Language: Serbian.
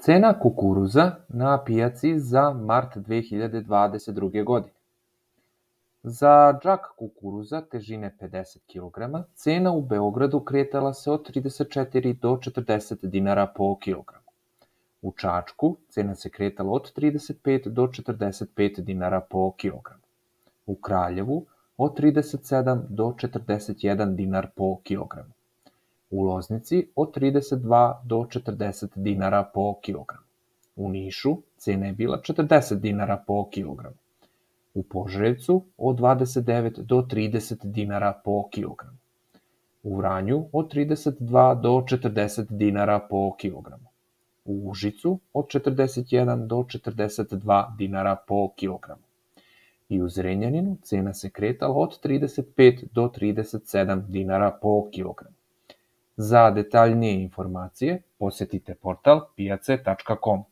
Cena kukuruza na pijaci za mart 2022. godine. Za džak kukuruza težine 50 kg cena u Beogradu kretala se od 34 do 40 dinara po kilogramu. U Čačku cena se kretala od 35 do 45 dinara po kilogramu. U Kraljevu od 37 do 41 dinar po kilogramu. U Loznici od 32 do 40 dinara po kilogramu. U Nišu cena je bila 40 dinara po kilogramu. U Požarevcu od 29 do 30 dinara po kilogramu. U Vranju od 32 do 40 dinara po kilogramu. U Užicu od 41 do 42 dinara po kilogramu. I u Zrenjaninu cena se kretala od 35 do 37 dinara po kilogramu. Za detaljnije informacije posetite portal pijace.com.